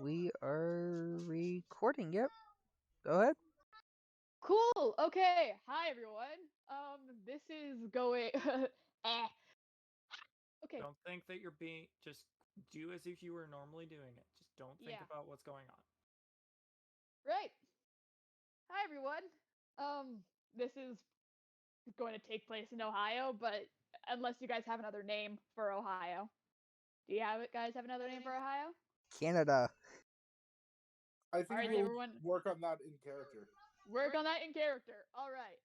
We are recording. Yep. Go ahead. Cool. Okay. Hi everyone. This is going. Okay. Don't think that you're being. Just do as if you were normally doing it. Just don't think Yeah. about what's going on. Right. Hi everyone. This is going to take place in Ohio, but unless you guys have another name for Ohio, do you have it, guys? Have another name for Ohio? Canada. I All think right, we'll everyone. work on that in character. Work on that in character. All right.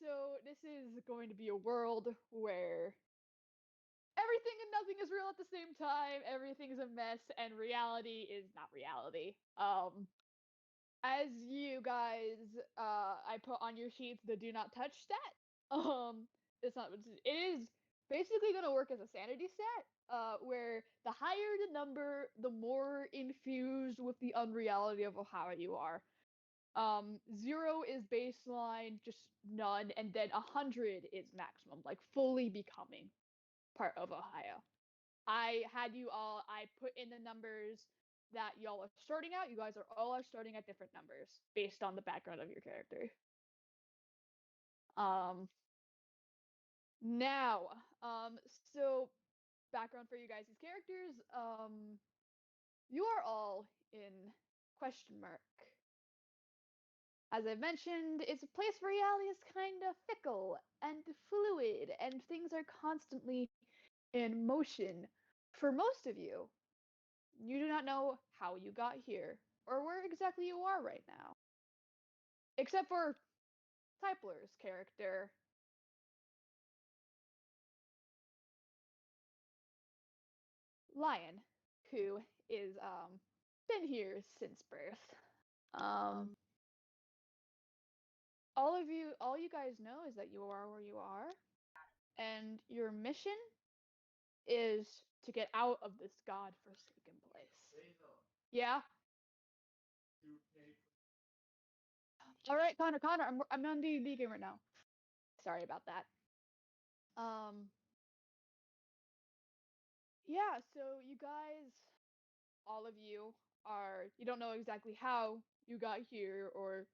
So this is going to be a world where everything and nothing is real at the same time. Everything's a mess, and reality is not reality. As you guys, I put on your sheets the do not touch stat. It's not. It is basically going to work as a sanity stat. Where the higher the number, the more infused with the unreality of how you are. 0 is baseline, just none, and then 100 is maximum, like fully becoming part of Ohio. I had you all, I put in the numbers that y'all are starting out. You guys are starting at different numbers based on the background of your character. Um, now, so background for you guys' characters. You are all in question mark. As I mentioned, it's a place where reality is kind of fickle and fluid, and things are constantly in motion. For most of you, you do not know how you got here or where exactly you are right now. Except for Typler's character. Lion, who is been here since birth. Um all you guys know is that you are where you are, and your mission is to get out of this god-forsaken place. Yeah. All right, Connor, I'm on D&D game right now. Sorry about that. Yeah, so you guys, all of you, you don't know exactly how you got here or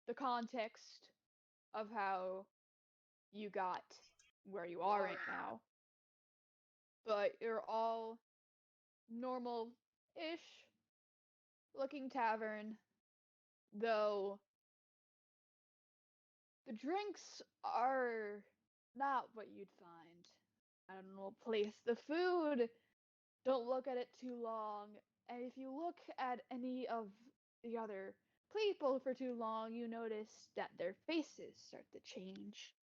the context of how you got where you are right now, but you're all normal-ish looking tavern, though the drinks are not what you'd find at a normal place. The food, don't look at it too long, and if you look at any of the other people for too long, you notice that their faces start to change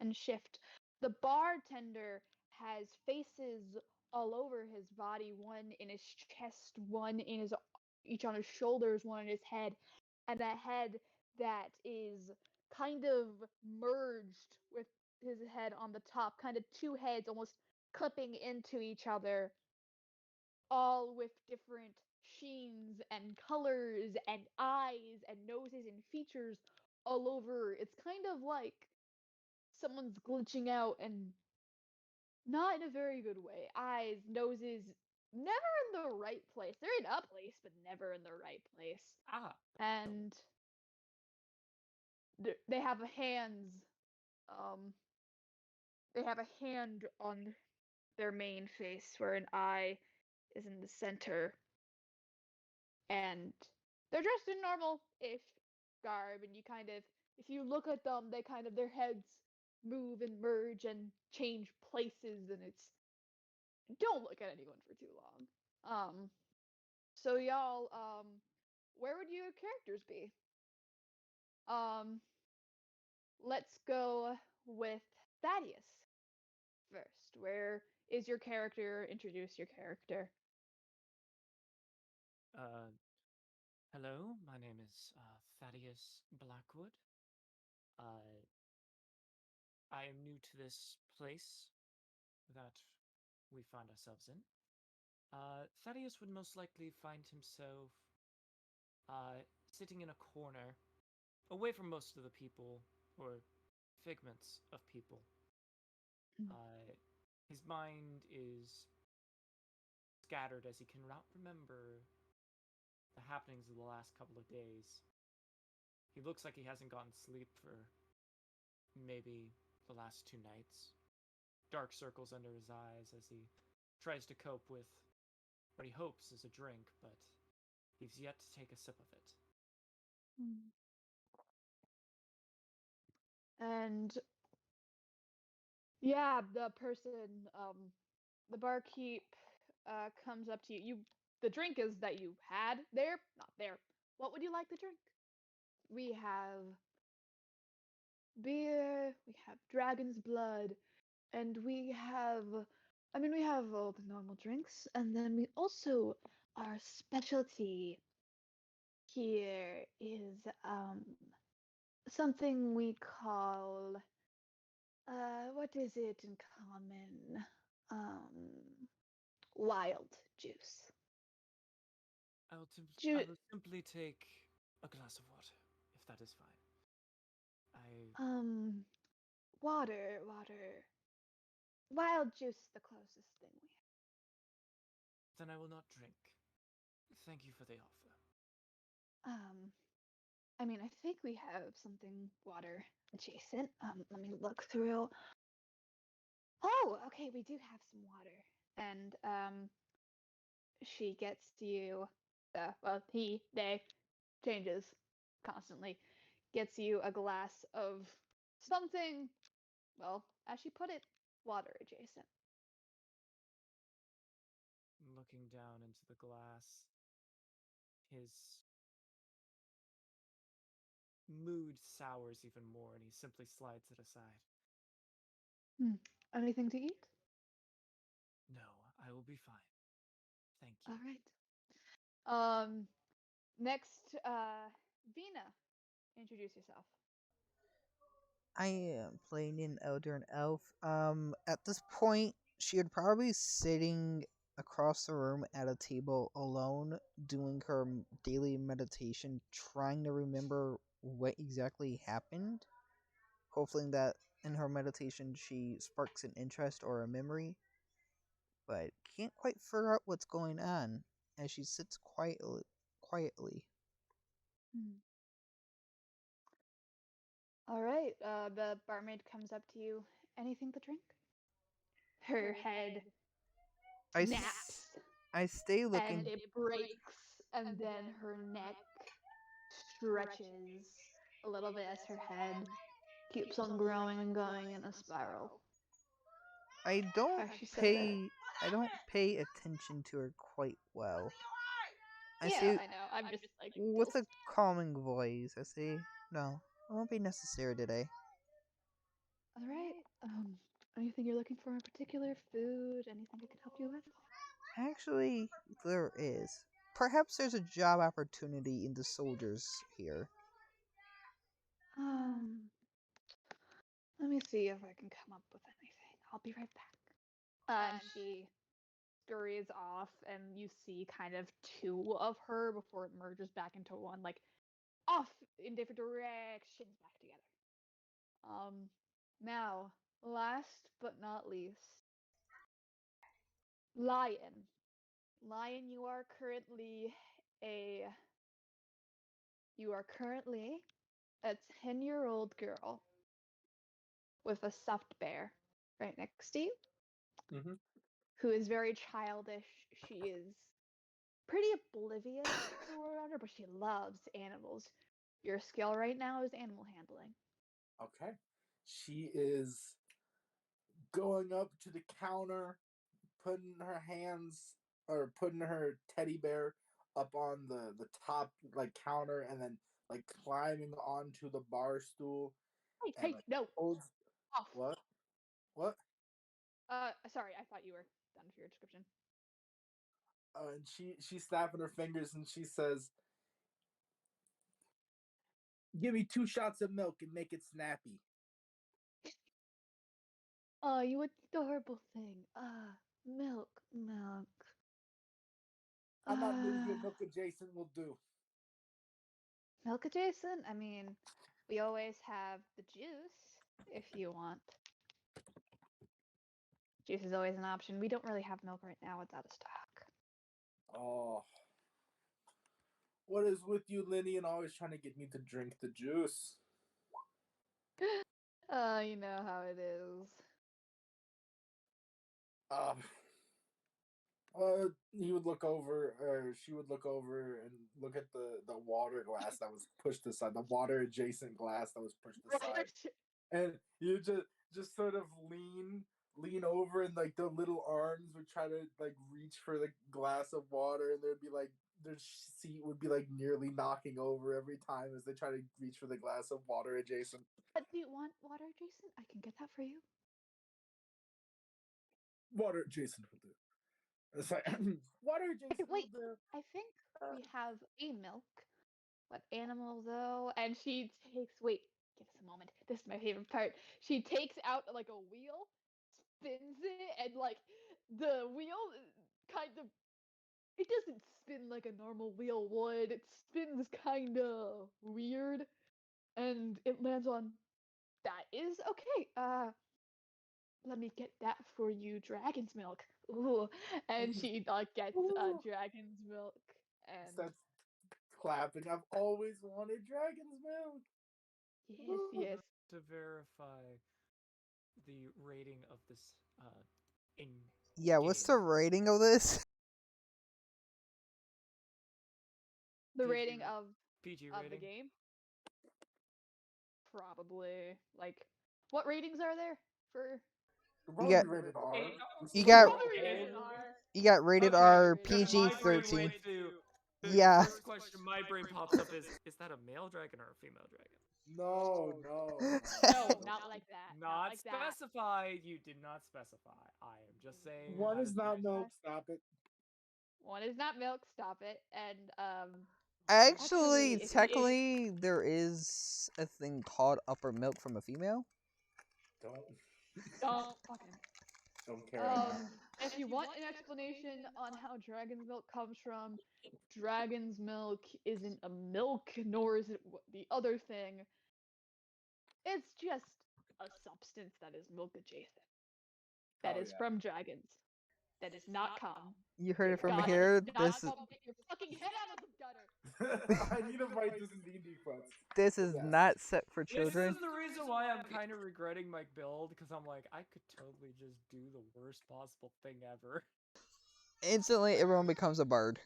and shift. The bartender has faces all over his body, one in his chest, one in his each on his shoulders, one in his head, and a head that is kind of merged with his head on the top, kind of two heads almost clipping into each other, all with different sheens and colors and eyes and noses and features all over. It's kind of like someone's glitching out, and not in a very good way. Eyes, noses, never in the right place. They're in a place, but never in the right place. Ah. And they have hands. Um, they have a hand on their main face where an eye is in the center, and they're dressed in normal-ish garb, and you kind of, if you look at them, they kind of, their heads move and merge and change places, and it's, don't look at anyone for too long. So y'all, where would your characters be? Um, let's go with Thaddeus first. Where is your character? Introduce your character. Uh, Hello, my name is Thaddeus Blackwood. Uh, I am new to this place that we find ourselves in. Thaddeus would most likely find himself sitting in a corner, away from most of the people, or figments of people. Mm. His mind is scattered as he cannot remember the happenings of the last couple of days. He looks like he hasn't gotten sleep for maybe the last 2 nights. Dark circles under his eyes as he tries to cope with what he hopes is a drink, but he's yet to take a sip of it. And yeah, the person, the barkeep, comes up to you. The drink is that you had there, not there. What would you like to drink? We have beer, we have dragon's blood, and we have, we have all the normal drinks, and then we also, our specialty here is something we call, what is it in common? Wild juice. I will simply take a glass of water, if that is fine. Water. Wild juice is the closest thing we Then I will not drink. Thank you for the offer. have. I think we have something water adjacent. Let me look through. Oh, okay, we do have some water. And she gets you they changes constantly. Gets you a glass of something, well, as she put it, water adjacent. Looking down into the glass, his mood sours even more and he simply slides it aside. Anything to eat? No, I will be fine. Thank you. All right. Next, Vina, introduce yourself. I am playing an elder and elf. At this point, she would probably be sitting across the room at a table alone, doing her daily meditation, trying to remember what exactly happened. Hopefully, that in her meditation she sparks an interest or a memory, but can't quite figure out what's going on as she sits quietly. All right. The barmaid comes up to you. Anything to drink? Her head I, snaps I stay looking. and it breaks, and then her neck stretches a little bit as her head keeps on growing and going in a spiral. I don't As she says pay. I don't pay attention to her quite well. I yeah, say I know. I'm just like with a calming voice. I say, "No, it won't be necessary today." all right. Anything you're looking for in particular? Food? Anything I could help you with? Actually, there is. Perhaps there's a job opportunity in the soldiers here. Let me see if I can come up with anything. I'll be right back. And she scurries off, and you see kind of two of her before it merges back into one, like off in different directions back together. Now, last but not least, Lion. Lion, a you are currently a 10-year-old girl with a stuffed bear right next to you, who is very childish. She is pretty oblivious to the world around her, but she loves animals. Your skill right now is animal handling. Okay. She is going up to the counter, putting her hands or putting her teddy bear up on the top like counter and then like climbing onto the bar stool and Hey, like no, holds off. what Sorry, I thought you were done with your description. and she's snapping her fingers and she says, "Give me 2 shots of milk and make it snappy." Oh, you adorable thing. Milk. I'm not moving. Uh, Milk adjacent will do. Milk adjacent? We always have the juice if you want. Juice is always an option. We don't really have milk right now. It's out of stock. What is with you, Linny, and always trying to get me to drink the juice? You know how it is. Uh, he would look over, or she would look over and look at the water glass that was pushed aside, the water adjacent glass that was pushed aside, and you just sort of lean over, and like the little arms would try to like reach for the glass of water, and there'd be like their seat would be like nearly knocking over every time as they try to reach for the glass of water adjacent. Do you want water, Jason? I can get that for you. Water adjacent will do. It's like water adjacent will Wait, do. I think we have a milk. What animal though? And she takes. Wait, give us a moment. This is my favorite part. She takes out like a wheel, spins it, and like the wheel kind of. It doesn't spin like a normal wheel would. It spins kind of weird, and it lands on. That is okay. Let me get that for you, dragon's milk. Ooh, and she gets Ooh. dragon's milk, and Starts clapping. I've always wanted dragon's milk. yes, Ooh. yes. To verify the rating of this in Yeah, what's game. the rating of this? The PG, rating PG of the rating. game, probably like what ratings are there for? You Probably got rated R. Eight, you Still got Probably rated R. you got rated okay, R, Rated because R. PG my brain 13. went to the Yeah. first question my brain pops up is that a male dragon or a female dragon? No, not like that. Not Not like that. specified. You did not specify. I am just saying One that is is not rated. milk. Stop it. One is not milk. Stop it. And Actually, actually, if technically, there is a thing called upper milk from a female. Don't don't fucking don't care enough. if you want an explanation on how dragon's milk comes from, dragon's milk isn't a milk, nor is it the other thing. It's just a substance that is milk adjacent. That Oh is from dragons. That is not cum. You heard it Dear from God, that here. is not cum. Get your fucking head out of the gutter. yeah. I need to write this in D&D quotes. This is Yes. not set for This children. is the reason why I'm kind of regretting my build because I'm like I could totally just do the worst possible thing ever. Instantly, everyone becomes a bard.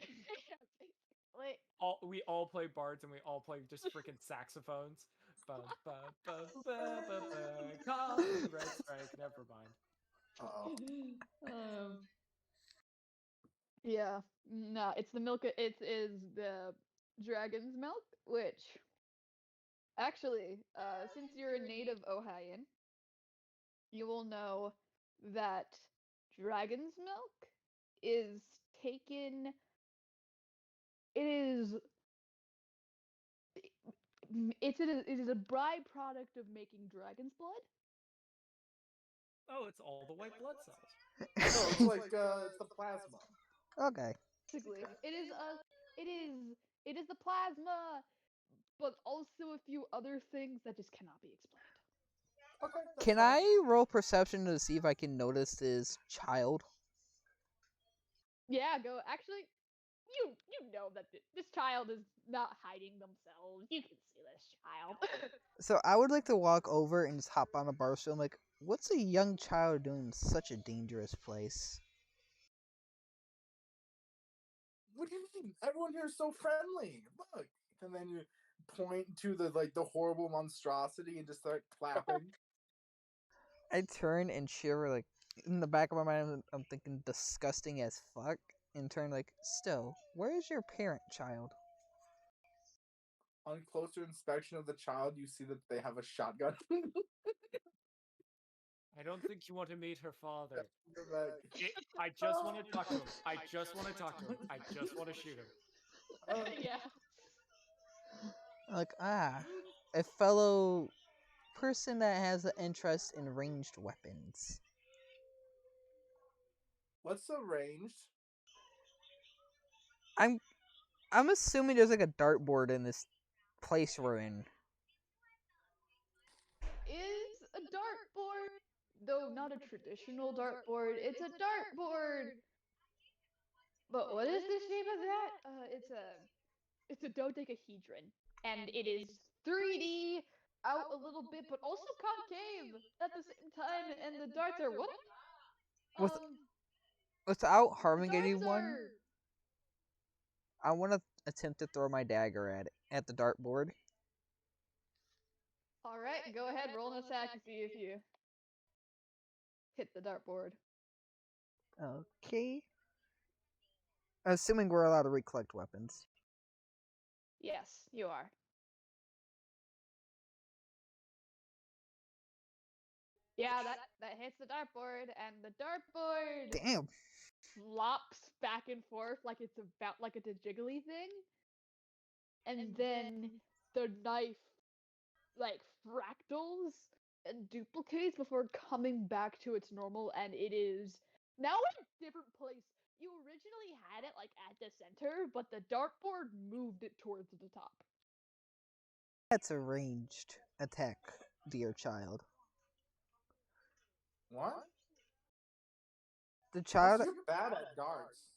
Yeah, basically. We all play bards and we all play just freaking saxophones. Ba ba ba ba ba ba. Copyright strike. Never mind. Uh-oh. um, yeah, no, it's the milk. It is the dragon's milk, which actually, since you're a native Ohioan, you will know that dragon's milk is taken. It is. It is a byproduct of making dragon's blood. Oh, it's all the white blood cells. No, it's like it's the plasma. Okay. Basically, it is the plasma, but also a few other things that just cannot be explained. Okay, that's Can fine. I roll perception to see if I can notice this child? Yeah, go. Actually, you know that this child is not hiding themselves. You can see this child. So I would like to walk over and just hop on a bar stool. I'm like, what's a young child doing in such a dangerous place? What do you mean? Everyone here is so friendly. Look, and then you point to the horrible monstrosity and just start clapping. I turn and shiver, like, in the back of my mind, I'm thinking disgusting as fuck. And turn, like, still, where is your parent, child? On closer inspection of the child, you see that they have a shotgun. I don't think you want to meet her father. Go back. I just want to talk to him. I just want to talk to him. I just want to shoot him. Yeah. Like, a fellow person that has an interest in ranged weapons. What's arranged? I'm assuming there's like a dartboard in this place we're in. Is a dartboard, though not a traditional dartboard. It's a dartboard, But what is the shape of that? It's a dodecahedron, and it is 3D out a little bit, but also concave at the same time. And the darts are what? With Um, without the harming darts anyone, are. I want to attempt to throw my dagger at the dartboard. All right, go ahead, roll an attack to see if you hit the dartboard. Okay. Assuming we're allowed to recollect weapons. Yes, you are. Yeah, that hits the dartboard, and the dartboard Damn. flops back and forth like it's a jiggly thing, and then the knife like fractals and duplicates before coming back to its normal, and it is now in a different place. You originally had it like at the center, but the dartboard moved it towards the top. That's a ranged attack, dear child. What? The Plus, child. you're bad at darts.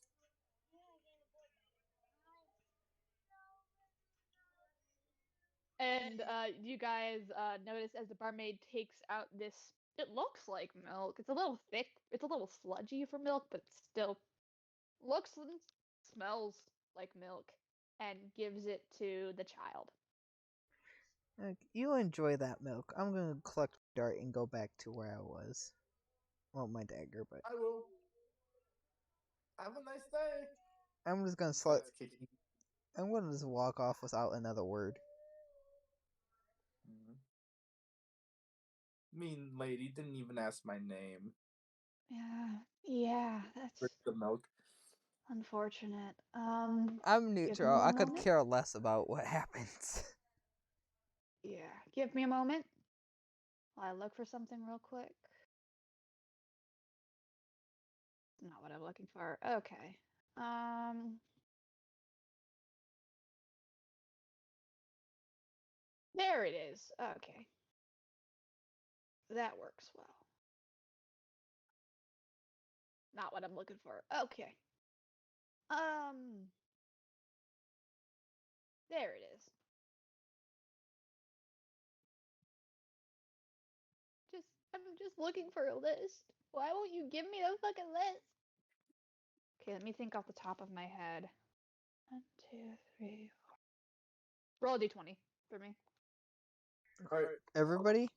And you guys notice as the barmaid takes out this, it looks like milk. It's a little thick. It's a little sludgy for milk, but still looks and smells like milk, and gives it to the child. You enjoy that milk. I'm gonna collect my dart and go back to where I was. Well, my dagger, but I will. Have a nice day. I'm just gonna Starts kicking. I'm gonna just walk off without another word. Mean lady didn't even ask my name. Yeah, that's The milk. unfortunate. I'm Give me neutral. I one could moment. care less about what happens. Yeah, give me a moment while I look for something real quick. Not what I'm looking for. Okay. Um, there it is. Okay. That works well. Not what I'm looking for. Okay. Um, there it is. I'm just looking for a list. Why won't you give me a fucking list? Okay, let me think off the top of my head. 1, 2, 3, 4. Roll a d20 for me. All right. Everybody?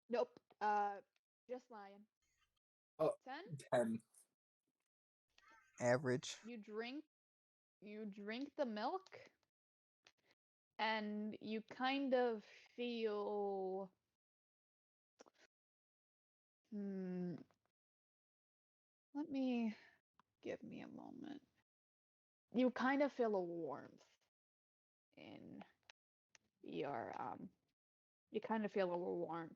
Nope. Just lying. Oh, 10. 10. Average. You drink the milk, and you kind of feel. Let me give me a moment. You kind of feel a warmth in your you kind of feel a warmth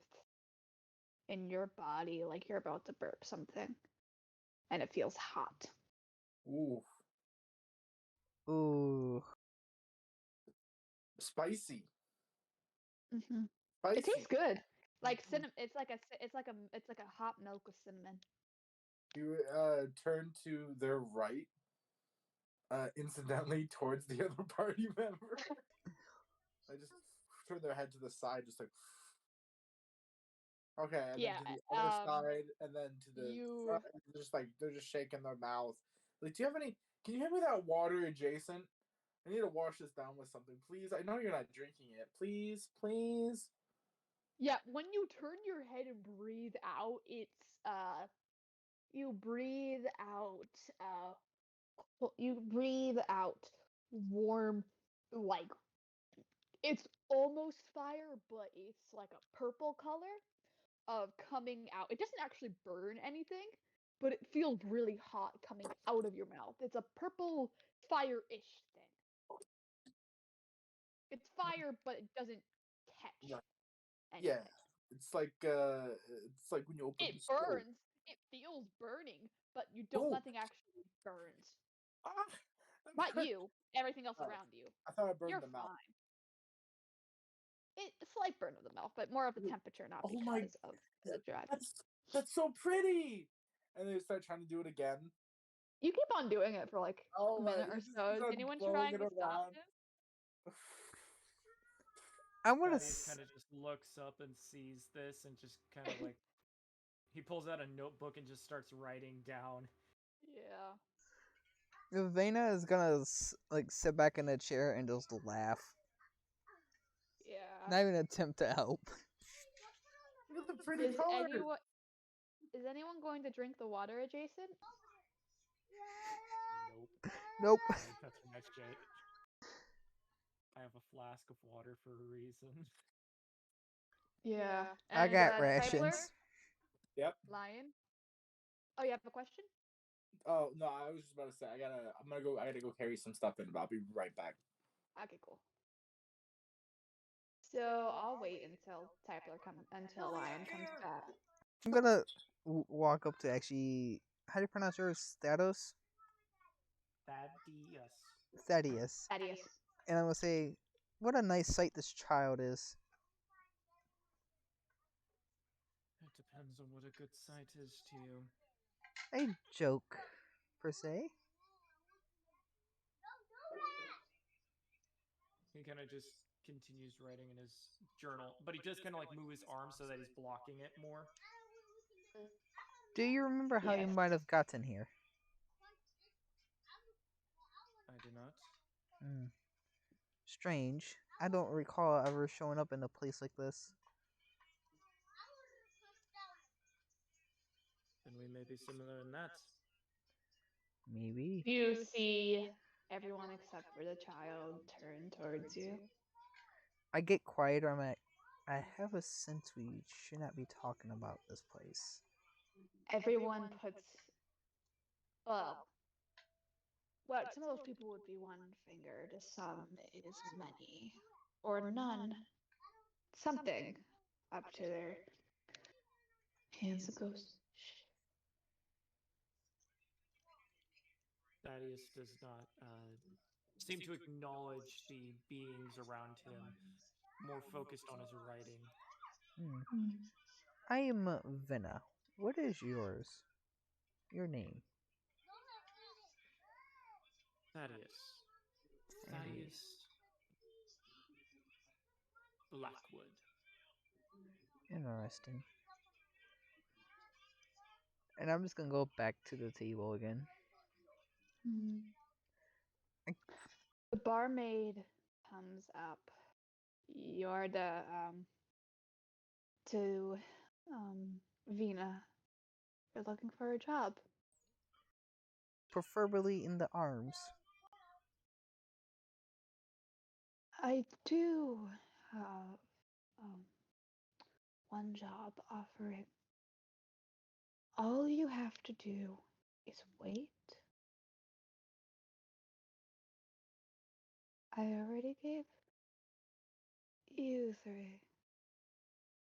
in your body, like you're about to burp something, and it feels hot. Ooh. Ooh. Spicy. Mm-hmm. It Spicy. tastes good, like cinnamon. It's like a hot milk with cinnamon. You turn to their right, incidentally towards the other party member. They just turn their head to the side, just like. Okay, and then Yeah. to the other side, and then to the You. front, and just like they're just shaking their mouth. Like, do you have any? Can you hand me that water adjacent? I need to wash this down with something, please. I know you're not drinking it, please, please. Yeah. When you turn your head and breathe out, it's you breathe out warm, like it's almost fire, but it's like a purple color of coming out. It doesn't actually burn anything, but it feels really hot coming out of your mouth. It's a purple fire-ish thing. It's fire, but it doesn't catch Right. Yeah, anything. it's like when you open It the stove. burns. It feels burning, but you don't. Oh, Nothing actually burns. ah, Not you. Everything else Oh, around you. I thought I burned You're the mouth. fine. It's a slight burn of the mouth, but more of the temperature, not Oh my, because of the dragon. that's so pretty. And they start trying to do it again. You keep on doing it for like Oh a my! minute or He just so. keeps Is on anyone blowing trying it to stop around. him? I want Thaddeus to. kind of just looks up and sees this and just kind of like he pulls out a notebook and just starts writing down. Yeah. Vena is gonna like sit back in a chair and just laugh. Yeah. Not even attempt to help. Look at the pretty Is colors. anyone going to drink the water adjacent? Nope. Nope. I ain't touching that shit. I have a flask of water for a reason. Yeah. I And got Typler? rations. Yep. Lion? Oh, you have a question? Oh no, I was just about to say I gotta go carry some stuff in, but I'll be right back. Okay, cool. So I'll wait until Lion comes back. I'm gonna walk up to actually. How do you pronounce yours? Status? Thaddeus. Thaddeus. Thaddeus. And I'm gonna say, what a nice sight this child is. It depends on what a good sight is to you. A joke, per se. He kind of just continues writing in his journal, but he does kind of like move his arm so that he's blocking it more. Do you remember how you Yes. might have gotten here? I do not. Hmm. Strange. I don't recall ever showing up in a place like this. Then we may be similar in that. Maybe. You see everyone except for the child turn towards you. I get quieter. I'm like, I have a sense we should not be talking about this place. Everyone puts, well, what some of those people would be one finger, to some it is many, or none, something up to their hands that goes, shh. Thaddeus does not seem to acknowledge the beings around him, more focused on his writing. Hmm. Hmm. I am Vena. What is yours? Your name? Thaddeus. Thaddeus. Thaddeus Blackwood. Interesting. And I'm just gonna go back to the table again. Hmm. The barmaid comes up. You're the to Vina. You're looking for a job. Preferably in the arms. I do have um, one job offering. All you have to do is wait. I already gave you three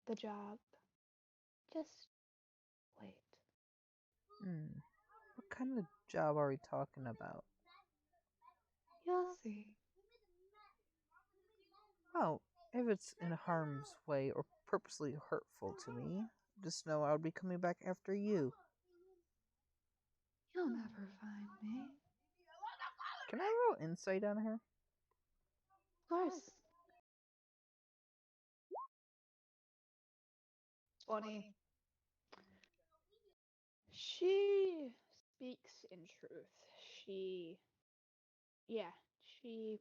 the job. Just wait. Hmm. What kind of job are we talking about? You'll see. Oh, if it's in harm's way or purposely hurtful to me, just know I'll be coming back after you. You'll never find me. Can I roll insight on her? Of course. 20. She speaks in truth. She, yeah, she,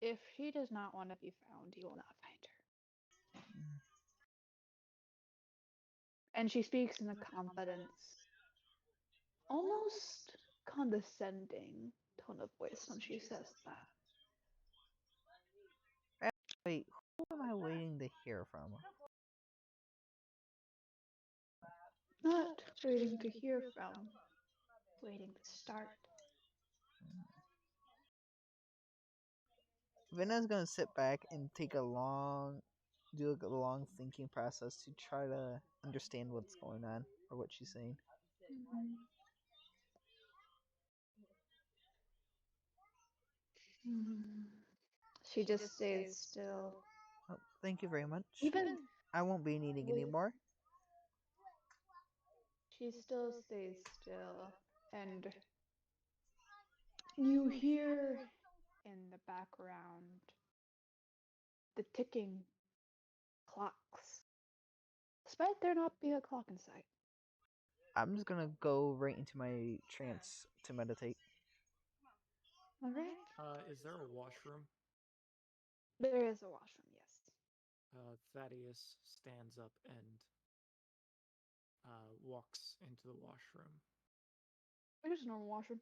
if she does not want to be found, you will not find her. Hmm. And she speaks in a confidence, almost condescending tone of voice when she says that. Wait, who am I waiting to hear from? Not waiting to hear from, waiting to start. Vena's gonna sit back and take a long, do a long thinking process to try to understand what's going on or what she's saying. Mhm. Mhm. She just stays still. Oh, thank you very much. Even I won't be needing any with more. she still stays still, And you hear in the background the ticking clocks, despite there not being a clock in sight. I'm just gonna go right into my trance to meditate. All right. Is there a washroom? There is a washroom, yes. Thaddeus stands up and walks into the washroom. It's just a normal washroom.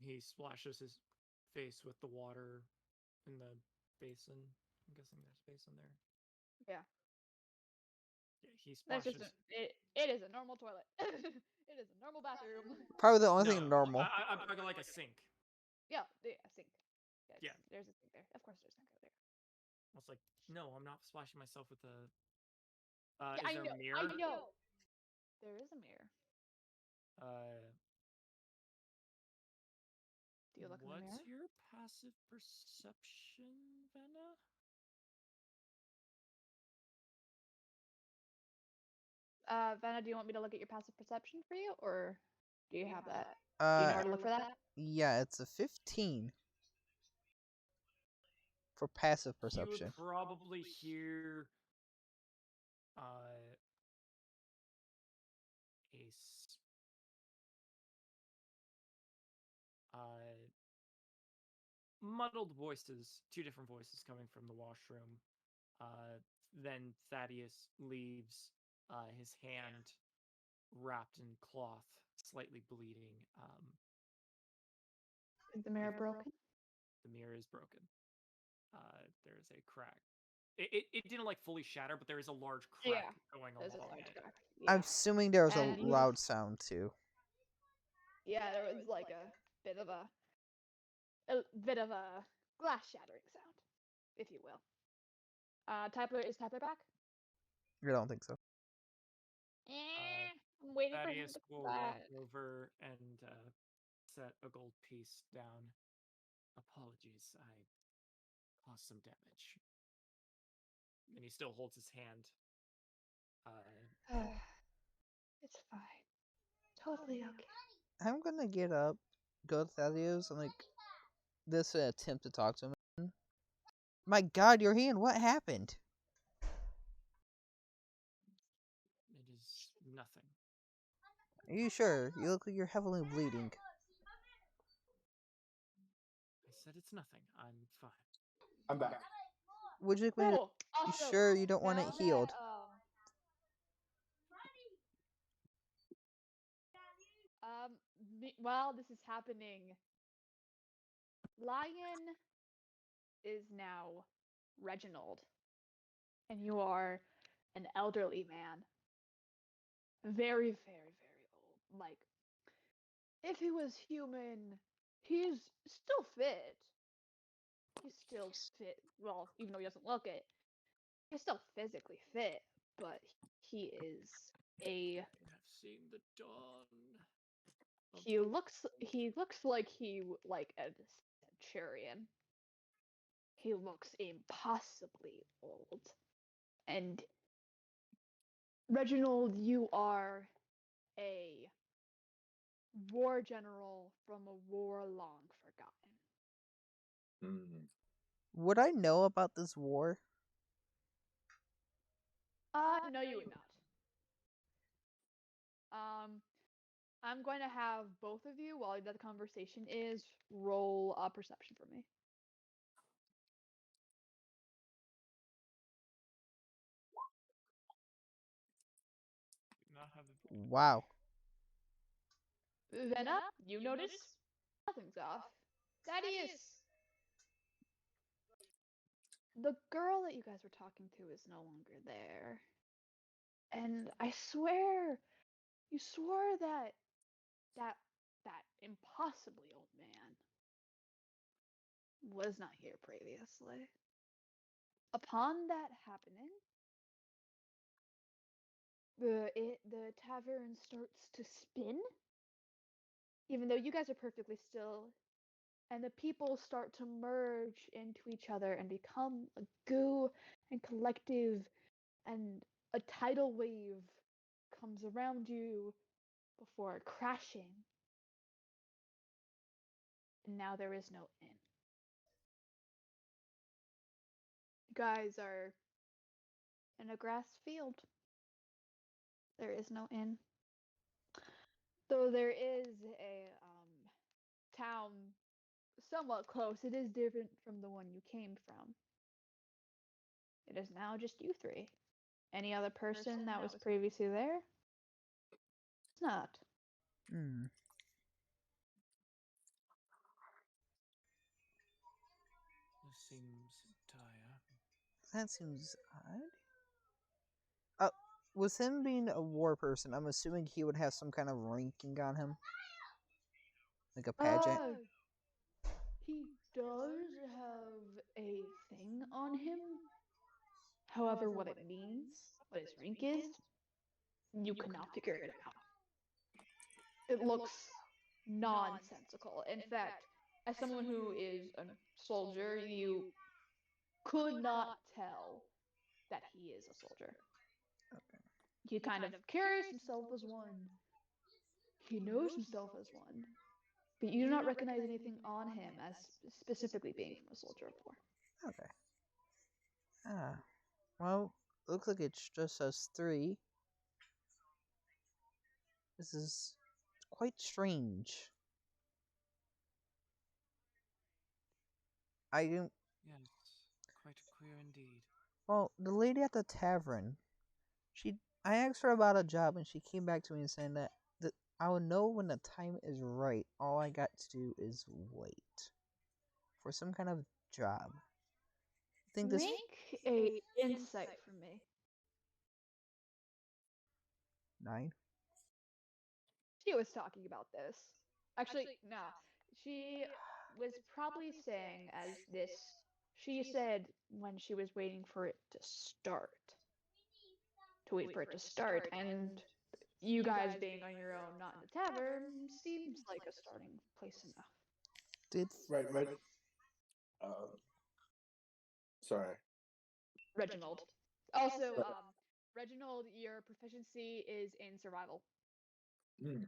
He splashes his face with the water in the basin. I'm guessing there's a basin there. Yeah. Yeah, he That's just splashes. it is a normal toilet. It is a normal bathroom. Probably the only No, thing normal. I'm talking like a sink. Yeah, a sink. Yeah. There's a sink there. Of course there's a sink there. I was like, no, I'm not splashing myself with the. Yeah, Is there a mirror? I know. There is a mirror. Do you look in the mirror? What's your passive perception, Venna? Vanna, do you want me to look at your passive perception for you, or do you have that? Do you know Uh, where to look for that? yeah, it's a 15 for passive You would perception. probably hear a muddled voices, two different voices coming from the washroom. Then Thaddeus leaves, his hand wrapped in cloth, slightly bleeding. Is the mirror broken? The mirror is broken. There is a crack. It didn't like fully shatter, but there is a large crack going There's a along large it. crack. I'm assuming there was a And loud sound too. yeah, there was like a bit of a glass shattering sound, if you will. Is Tyler back? I don't think so. I'm waiting for him Thaddeus to will come walk back. over and set a gold piece down. Apologies, I caused some damage. And he still holds his hand. It's fine. Totally okay. I'm gonna get up, go to Thaddeus, and like this attempt to talk to him. My God, your hand! What happened? It is nothing. Are you sure? You look like you're heavily bleeding. I said it's nothing. I'm fine. I'm back. Would you like me to? Cool. You Also, sure you don't want it now healed? that, while this is happening, Lion is now Reginald, and you are an elderly man. Very, very, very old. Like, if he was human, he's still fit. He's still fit. Well, even though he doesn't look it, he's still physically fit, but he is a. I have seen the dawn. He looks like like a centurion. He looks impossibly old. And Reginald, you are a war general from a war long forgotten. Mm. Would I know about this war? No, you would not. I'm going to have both of you, while that conversation is, roll a perception for me. Do not have the. Wow. Venna, you notice nothing's off. Thaddeus, the girl that you guys were talking to is no longer there. And I swear, you swore that that impossibly old man was not here previously. Upon that happening, the tavern starts to spin, even though you guys are perfectly still, and the people start to merge into each other and become a goo and collective, and a tidal wave comes around you before crashing. And now there is no inn. You guys are in a grass field. There is no inn. Though there is a town somewhat close, it is different from the one you came from. It is now just you three. Any other person that was previously there? It's not. Hmm. This seems dire. That seems odd. With him being a war person, I'm assuming he would have some kind of ranking on him, like a pageant. He does have a thing on him. However, what it means, what his rank is, you cannot figure it out. It looks nonsensical. In fact, as someone who is a soldier, you could not tell that he is a soldier. He kind of carries himself as one. He knows himself as one. But you do not recognize anything on him as specifically being from a soldier of war. Okay. Ah. Well, looks like it's just us three. This is quite strange. I didn't. Yes, quite queer indeed. Well, the lady at the tavern, I asked her about a job, and she came back to me and saying that I will know when the time is right. All I got to do is wait for some kind of job. I think this Make a insight for me. 9. She was talking about this. Actually, no. She was probably saying as this. She said when she was waiting for it to start. To wait for it to start. And you guys being on your own, not in the tavern, seems like a starting place enough. Did Right. Uh, sorry. Reginald. Also, Reginald, your proficiency is in survival. Mm.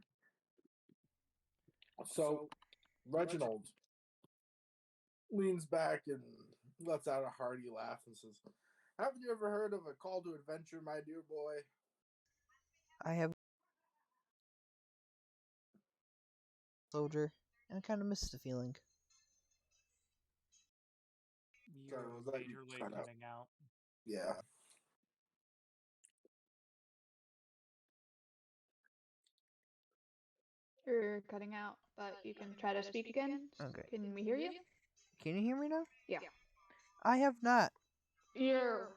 So Reginald leans back and lets out a hearty laugh and says, "Haven't you ever heard of a call to adventure, my dear boy?" I have soldier, and I kind of miss the feeling. Sorry, You're was that you majorly cut out? cutting out. Yeah. You're cutting out, but you can try to speak again. Okay. Can we hear you? Can you hear me now? Yeah. I have not. You're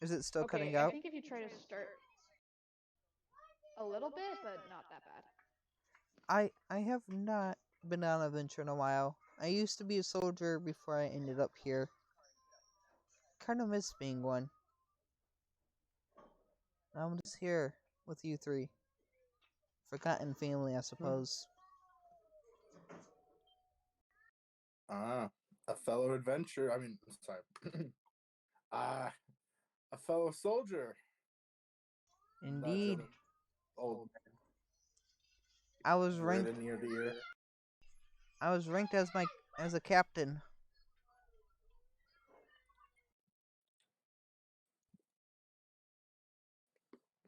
Is it still okay, cutting I out? think if you try to start a little bit, but not that bad. I have not been on an adventure in a while. I used to be a soldier before I ended up here. Kind of miss being one. I'm just here with you three. Forgotten family, I suppose. Ah, a fellow adventurer. I mean, sorry. Ah, a fellow soldier. Nudge Indeed. of old man, I was ranked grin ear to ear. as a captain.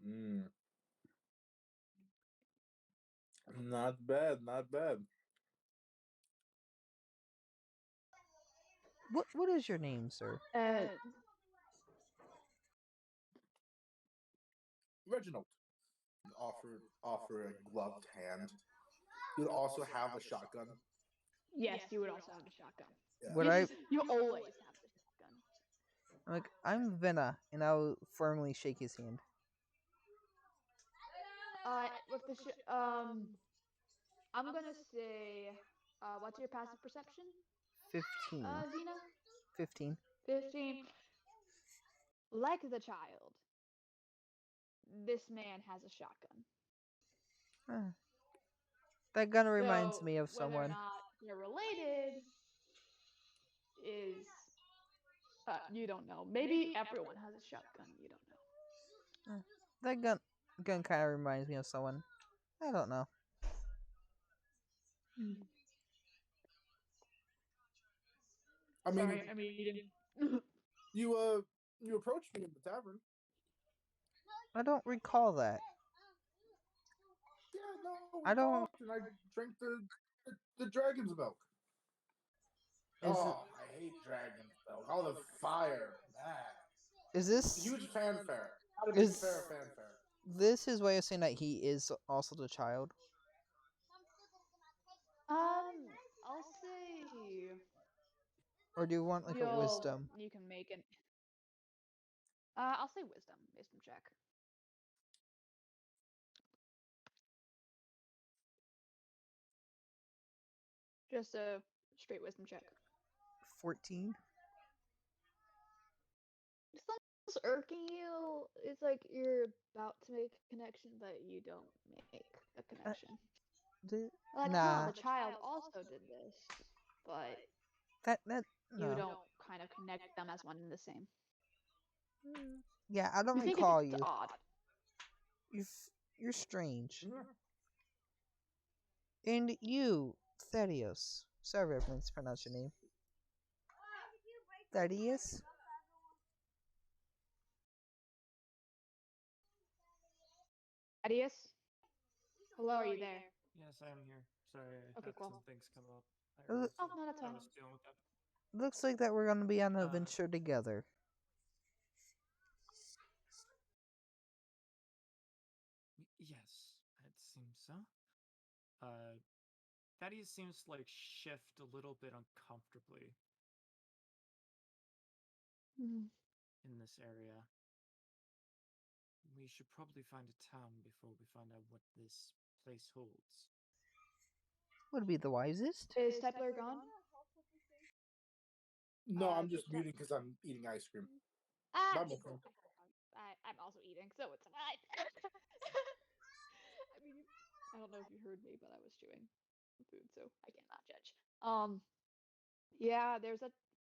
Mm, not bad, not bad. What is your name, sir? Reginald, offer a gloved hand. You'd also have a shotgun. Yes, you would also have the shotgun. Yeah. Would I You always have the shotgun. like I'm Venna, and I'll firmly shake his hand. With the I'm gonna say, what's your passive perception? 15. Zena? 15. 15. Like the child, this man has a shotgun. Huh. That gun reminds So me of whether or someone. not they're related is you don't know. Maybe everyone has a shotgun. You don't know. That gun kind of reminds me of someone. I don't know. Hmm. I mean, Sorry, I'm eating. you you approached me in the tavern. I don't recall that. Yeah, no, we I don't. talked, and I drank the dragon's milk. Is Oh, I hate dragon's milk. All the fire, man. is this Huge fanfare. Not a big is fair fanfare. this his way of saying that he is also the child, I'll say or do you want like a wisdom? you can make an I'll say wisdom check. Just a straight wisdom check. 14. Something's irking you. It's like you're about to make a connection, but you don't make a connection. Like, huh, Nah, the child also did this, but that you no. don't kind of connect them as one and the same. Yeah, I don't You think recall it's you. odd. You're strange. Yeah. And you, Thaddeus. Sorry if I mispronounced your name. Thaddeus? Adios. Hello, are you there? Yes, I am here. Sorry, I Okay, had cool. some things come up. Uh, Oh, no, that's I fine. was dealing with that. Looks like that we're gonna be on an Uh, adventure together. Yes, it seems so. Uh, Thaddeus seems to like shift a little bit uncomfortably Hmm. in this area. We should probably find a town before we find out what this place holds. Would be the wisest. Is Tepler gone? No, I'm just Tep- muting because I'm eating ice cream. okay, cool. I'm also eating, so it's fine. I mean, I don't know if you heard me, but I was chewing food, so I cannot judge. Yeah,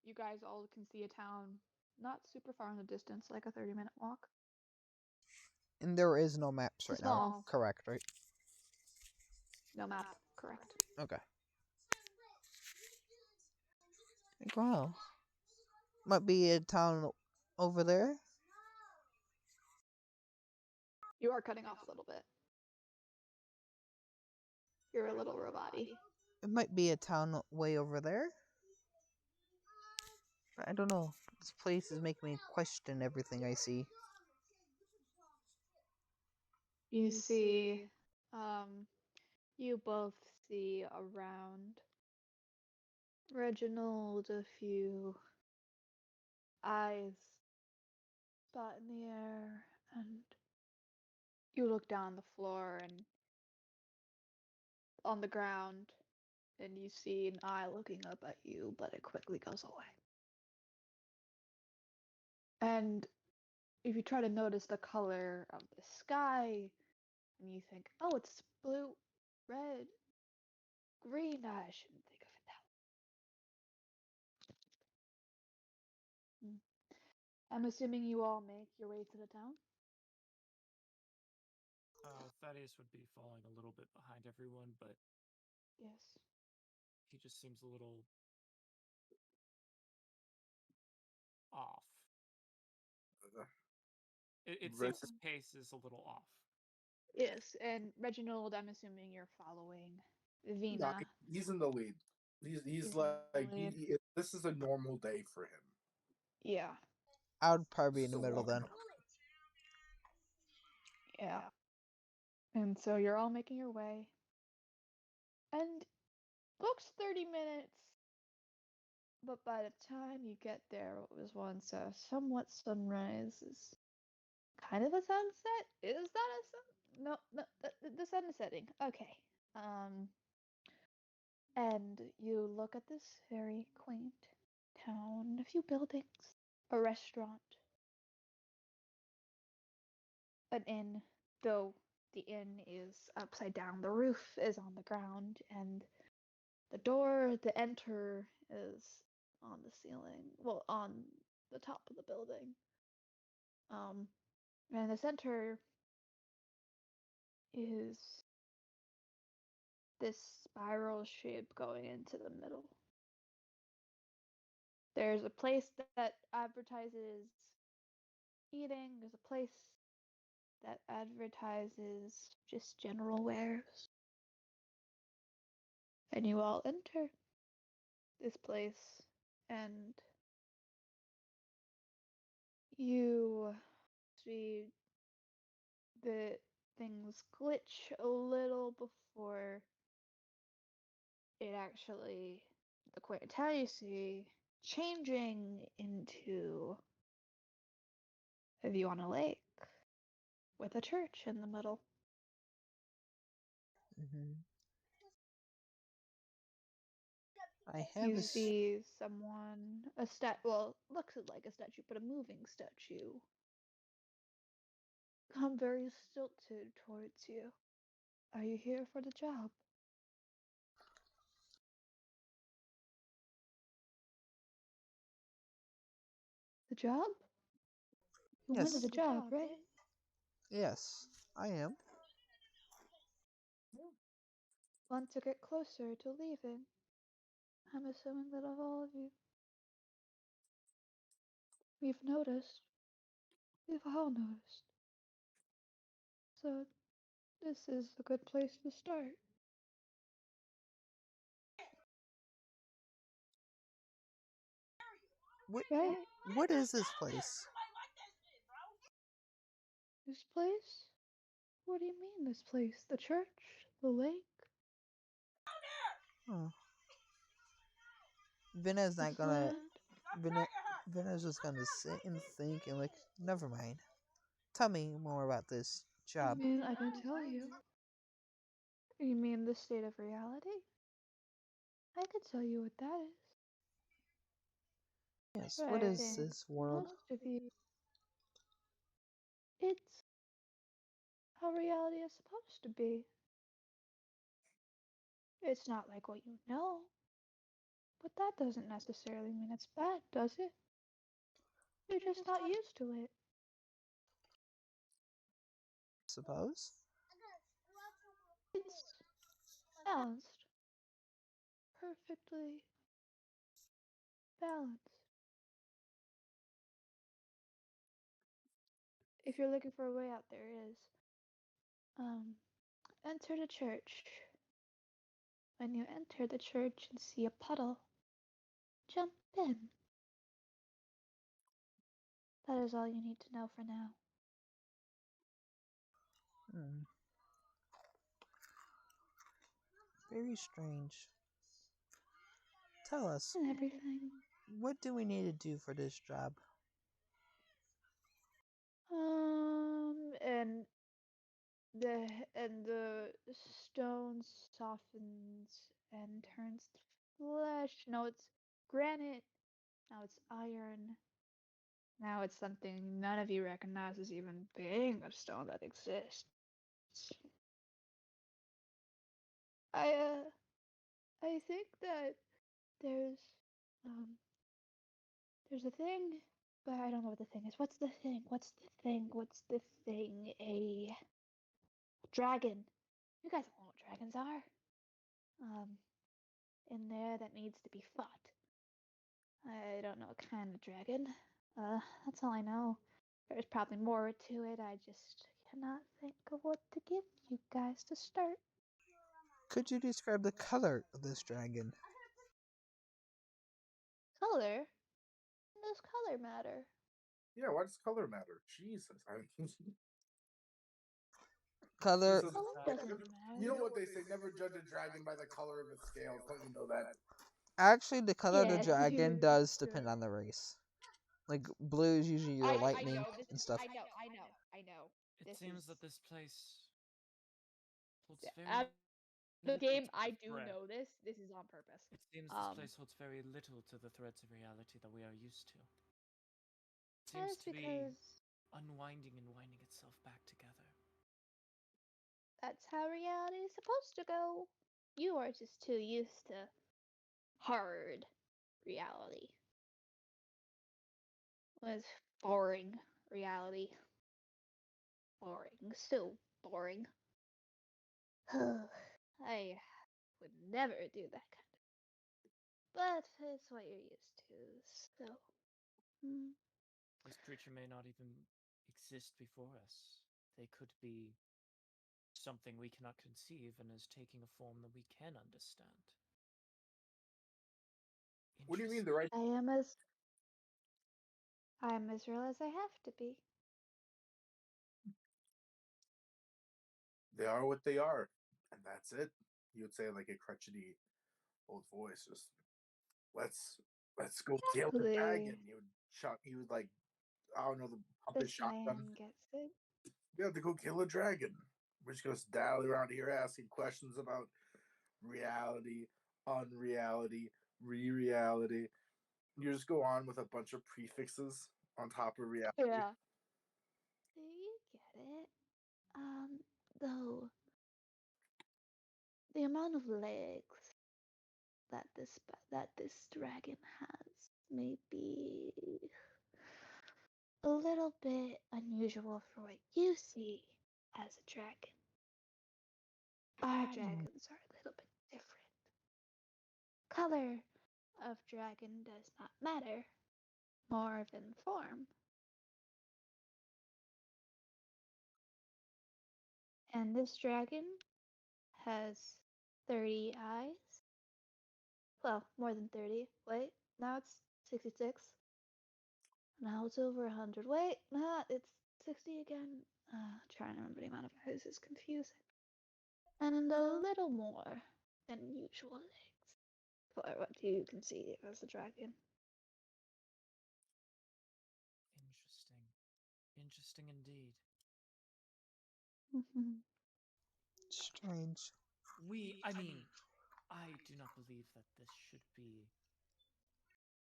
you guys all can see a town not super far in the distance, like a 30-minute walk. And there is no maps right now. Small. Correct, right? No map, correct. Okay. Like, wow. Might be a town over there. You are cutting off a little bit. You're a little robot-y. It might be a town way over there. But I don't know. This place is making me question everything I see. You see, you both see around Reginald a few eyes spot in the air, and you look down the floor and on the ground, and you see an eye looking up at you, but it quickly goes away. And if you try to notice the color of the sky, and you think, oh, it's blue, red, green, I shouldn't think of it that way. I'm assuming you all make your way to the town? Thaddeus would be falling a little bit behind everyone, but Yes. he just seems a little off. It seems his pace is a little off. Yes, and Reginald, I'm assuming you're following No, Vina. he's in the lead. He's He's in like the lead. this is a normal day for him. Yeah, I would probably be in the Still middle walking then. up. yeah. And so you're all making your way. And looks 30 minutes, but by the time you get there, what was once a somewhat sunrise is kind of a sunset. Is that a sun? No, no, the sun is setting. Okay. Um, and you look at this very quaint town, a few buildings, a restaurant, an inn, though the inn is upside down. The roof is on the ground, and the door to enter is on the ceiling. Well, on the top of the building. Um, and in the center, is this spiral shape going into the middle. There's a place that advertises eating, there's a place that advertises just general wares. And you all enter this place, and you see that things glitch a little before it actually, the quintet you see, changing into a view on a lake with a church in the middle. Hmm. I have You a. see someone, well, looks like a statue, but a moving statue, come very stilted towards you. Are you here for the job? The job? You wanted Yes. a job, right? Yes, I am. Want to get closer to leaving? I'm assuming that of all of you, we've noticed. We've all noticed. So, this is a good place to start, What? right? What is this place? This place? What do you mean, this place? The church? The lake? Huh. Vina's not This gonna. land? Vina, Vina's just gonna sit and think and like, never mind. Tell me more about this I job. mean, I can tell you. You mean the state of reality? I could tell you what that is. Yes. But What I is think this world? most of you, it's how reality is supposed to be. It's not like what you know, but that doesn't necessarily mean it's bad, does it? You're just not used to it. Suppose. It's balanced. Perfectly balanced. If you're looking for a way out, there is. Um, enter the church. When you enter the church and see a puddle, jump in. That is all you need to know for now. Hmm. Very strange. Tell us, And everything. what do we need to do for this job? And the stone softens and turns to flesh. No, it's granite. Now it's iron. Now it's something none of you recognize as even being a stone that exists. I I think that there's um there's a thing, but I don't know what the thing is. What's the thing? What's the thing? What's the thing? A dragon. You guys don't know what dragons are. Um, in there that needs to be fought. I don't know what kind of dragon. That's all I know. There's probably more to it. I just cannot think of what to give you guys to start. Could you describe the color of this dragon? Color? Does color matter? Yeah, why does color matter? Jesus. Color. This is Color like, doesn't you know matter. what they say, never judge a dragon by the color of its scales. Don't you know that? Actually, the color of the Yeah, dragon does sure. depend on the race. Like blue is usually your lightning and stuff. I know. It This seems is that this place holds out very the little game. to I the do thread. know this. This is on purpose. It seems this place holds very little to the threads of reality that we are used to. It That seems is to be because unwinding and winding itself back together. that's how reality is supposed to go. You are just too used to hard reality. With boring reality. Boring. So boring. I would never do that kind of. But it's what you're used to, so. Mm. This creature may not even exist before us. They could be something we cannot conceive and is taking a form that we can understand. What do you mean Interesting. the right? I am as real as I have to be. They are what they are, and that's it. He would say like a crotchety old voice, just let's let's go kill the dragon. Exactly. He would like I don't know the puppet This shotgun. man gets it. We have to go kill a dragon. We're just gonna dally around here asking questions about reality, unreality, re-reality. You just go on with a bunch of prefixes on top of reality. Yeah. Do you get it? Though the amount of legs that this dragon has may be a little bit unusual for what you see as a dragon. Our dragons are a little bit different. Color of dragon does not matter, more than form. And this dragon has 30 eyes. Well, more than 30. Wait, now it's 66. Now it's over 100. Wait, it's 60 again. Trying to remember the amount of eyes is confusing. And a little more than usual legs for what you can see as a dragon. Interesting. Interesting indeed. Strange. I mean, I do not believe that this should be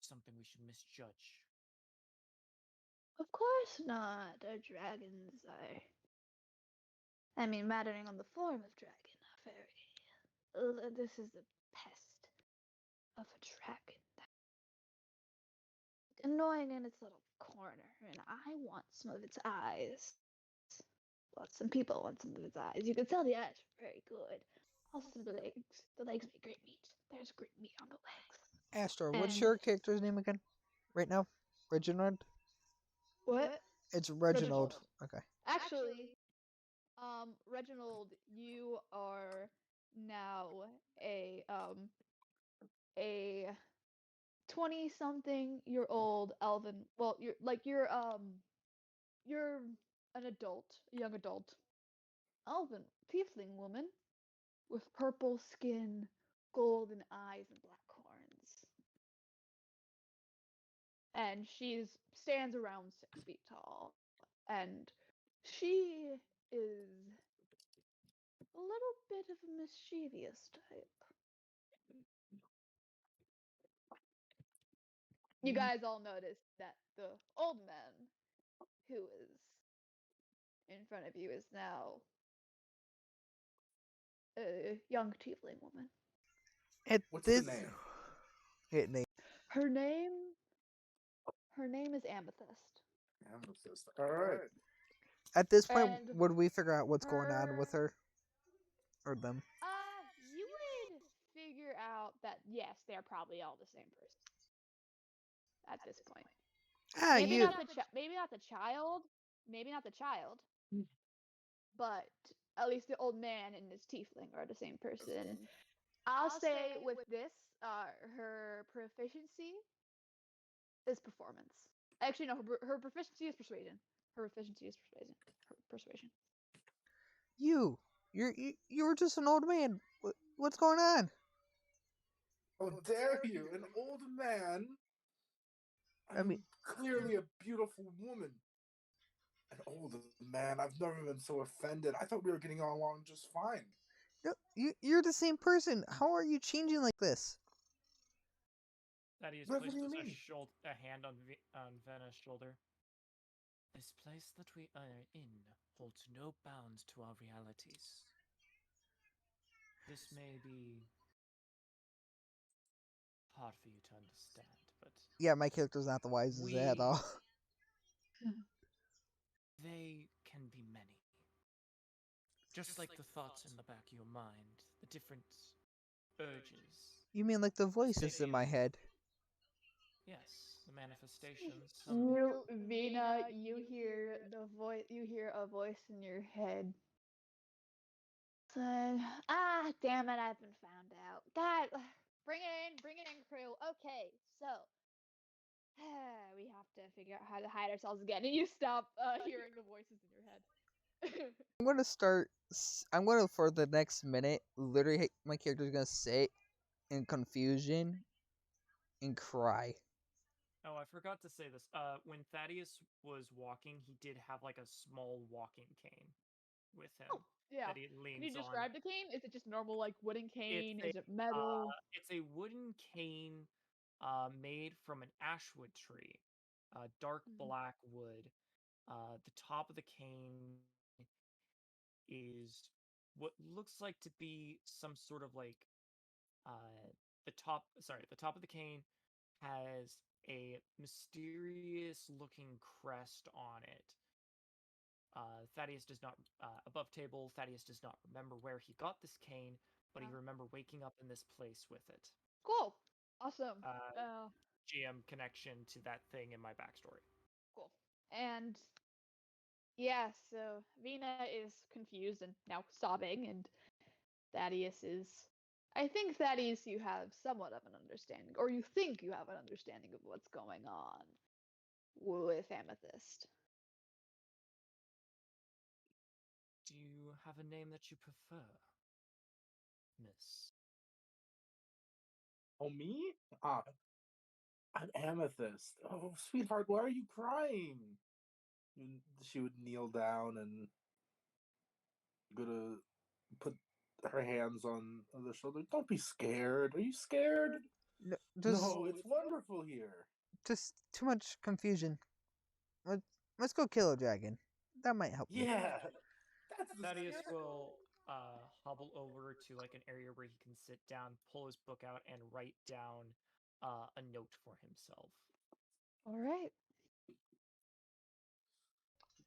something we should misjudge. Of course not. Our dragons are. I mean, mattering on the form of dragon, very. This is the pest of a dragon. Annoying in its little corner, and I want some of its eyes. Well, some people want some of its eyes. You can tell the eyes are very good. Also, the legs. The legs make great meat. There's great meat on the legs. Astor, what's And your character's name again? Right now? Reginald? what? It's Reginald. Reginald. Okay. Actually, Reginald, you are now a 20-something-year-old elven. Well, you're an adult, young adult, elven tiefling woman with purple skin, golden eyes, and black horns. And she stands around 6 feet tall, and she is a little bit of a mischievous type. You guys all notice that the old man who is in front of you is now a young tiefling woman. At What's the this name? name. Her name her name is Amethyst. Amethyst. All right. At this point, And would we figure out what's going on with her her or them? you would figure out that yes, they're probably all the same person at this point. Ah, Maybe you. not maybe not the child, maybe not the child, but at least the old man and his tiefling are the same person. I'll say with this, her proficiency is performance. Actually, no, her proficiency is persuasion. Her proficiency is persuasion. Persuasion. You were just an old man. What's going on? How dare you? An old man. I mean, I'm clearly a beautiful woman. An old man. I've never been so offended. I thought we were getting along just fine. no, you're the same person. How are you changing like this? Thaddeus What do placed you mean? a hand on Vanna's shoulder. This place that we are in holds no bounds to our realities. This may be hard for you to understand, but Yeah, my character's not the wisest at we all. they can be many. Just like the thoughts in the back of your mind, the different urges, You mean like the state voices of in my your head? yes, the manifestations. Some You, Vina, you hear the voice. You hear a voice in your head. Said, ah, damn it! I've been found out. God, bring it in, crew. Okay, so we have to figure out how to hide ourselves again. And you stop hearing the voices in your head. I'm gonna start. I'm gonna for the next minute. Literally, my character's gonna sit in confusion and cry. Oh, I forgot to say this. When Thaddeus was walking, he did have like a small walking cane with him Oh, yeah. that he Can you leans on. describe the cane? Is it just normal like wooden It's cane? a Is it metal? it's a wooden cane made from an ashwood tree, dark Mhm. black wood. The top of the cane is what looks like to be some sort of like the top of the cane has a mysterious looking crest on it. Thaddeus does not above table. Thaddeus does not remember where he got this cane, but he Yeah. remember waking up in this place with it. Cool. Awesome. Uh, Uh, GM connection to that thing in my backstory. cool. And yeah, so Vina is confused and now sobbing, and Thaddeus is. I think Thaddeus, you have somewhat of an understanding, or you think you have an understanding of what's going on with Amethyst. Do you have a name that you prefer, Miss? Oh, me? I'm Amethyst. Oh, sweetheart, why are you crying? And she would kneel down and go to put her hands on the shoulder. Don't be scared. Are you scared? No, No, it's wonderful here. just too much confusion. Let's let's go kill a dragon. That might help me. Yeah, that's the Thaddeus scary. will hobble over to like an area where he can sit down, pull his book out, and write down a note for himself. All right.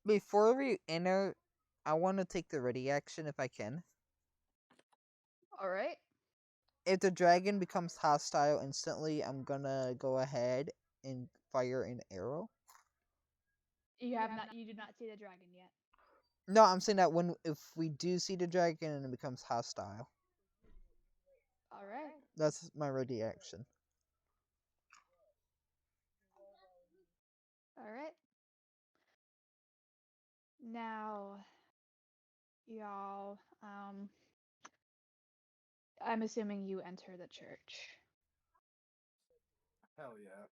Before we enter, I want to take the ready action if I can. All right. If the dragon becomes hostile instantly, I'm gonna go ahead and fire an arrow. You have not. You did not see the dragon yet. No, I'm saying that when if we do see the dragon and it becomes hostile, All right. that's my ready action. All right. Now, y'all. I'm assuming you enter the church. Hell yeah.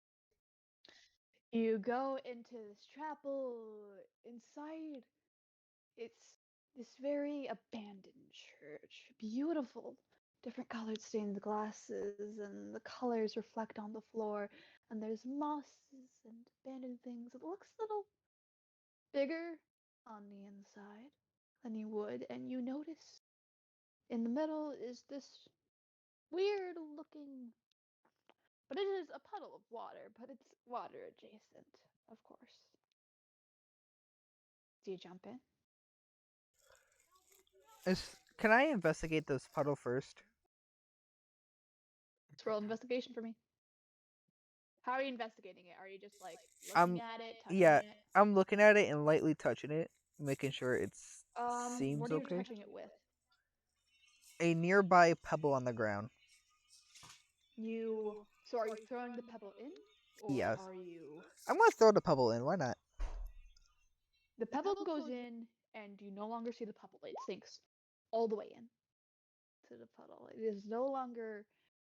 You go into this chapel. Inside, it's this very abandoned church. Beautiful. Different colored stained glasses, and the colors reflect on the floor. And there's mosses and abandoned things. It looks a little bigger on the inside than you would. And you notice in the middle is this weird looking, but it is a puddle of water, but it's water adjacent, of course. Do you jump in? Can I investigate this puddle first? Let's roll investigation for me. How are you investigating it? Are you just like looking I'm at it, touching yeah, it? I'm looking at it and lightly touching it, making sure it What seems are you okay. touching it with? A nearby pebble on the ground. So are you throwing the pebble in, or Yes, are you? I'm gonna throw the pebble in. Why not? The pebble goes in, and you no longer see the pebble. It sinks all the way in to the puddle. It is no longer.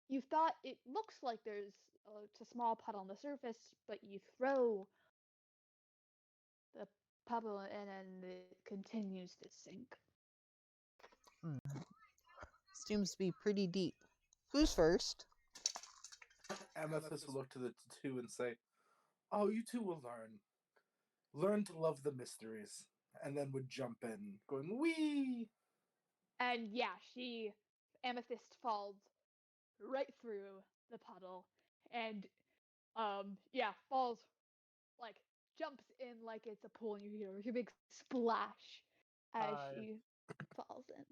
You thought it looks like there's it's a small puddle on the surface, but you throw the pebble in, and it continues to sink. Hmm. Seems to be pretty deep. Who's first? Amethyst would look to the two and say, "Oh, you two will learn. Learn to love the mysteries." And then would jump in, going, "Wee!" And yeah, Amethyst falls right through the puddle, and yeah, falls like jumps in like it's a pool, and you hear a big splash as Uh, she. falls in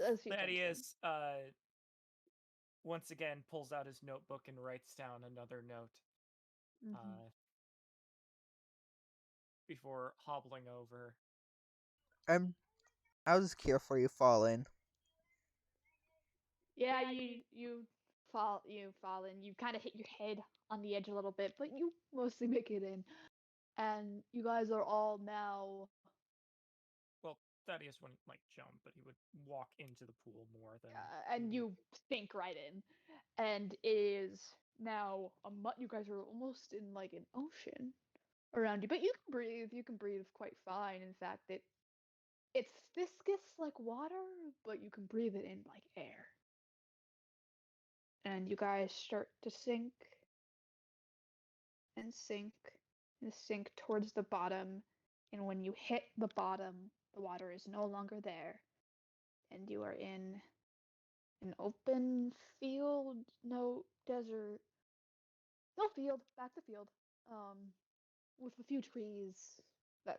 as she jumps in. Thaddeus once again pulls out his notebook and writes down another note Mm-hmm. uh, before hobbling over. I'm. I'll just care for you fall in. Yeah, you fall in. You kind of hit your head on the edge a little bit, but you mostly make it in. And you guys are all now. Well, Thaddeus wouldn't like jump, but he would walk into the pool more than. And you sink right in, and it is now you guys are almost in like an ocean around you, but you can breathe. You can breathe quite fine. In fact, it's viscous like water, but you can breathe it in like air. And you guys start to sink and sink and sink towards the bottom. And when you hit the bottom, the water is no longer there, and you are in an open field, no desert, no field, back to field, with a few trees that,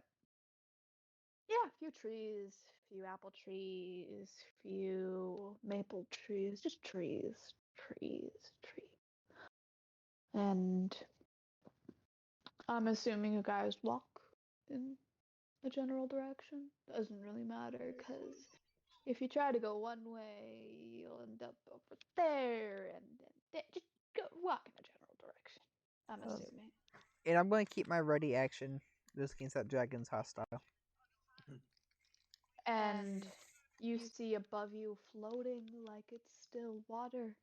yeah, a few trees, few apple trees, few maple trees, just trees, trees, trees. And I'm assuming you guys walk in the general direction. Doesn't really matter, because if you try to go one way, you'll end up over there, and then just go walk in the general direction. I'm Um, assuming. and I'm going to keep my ready action just in case that dragon's hostile. And you see above you, floating like it's still water,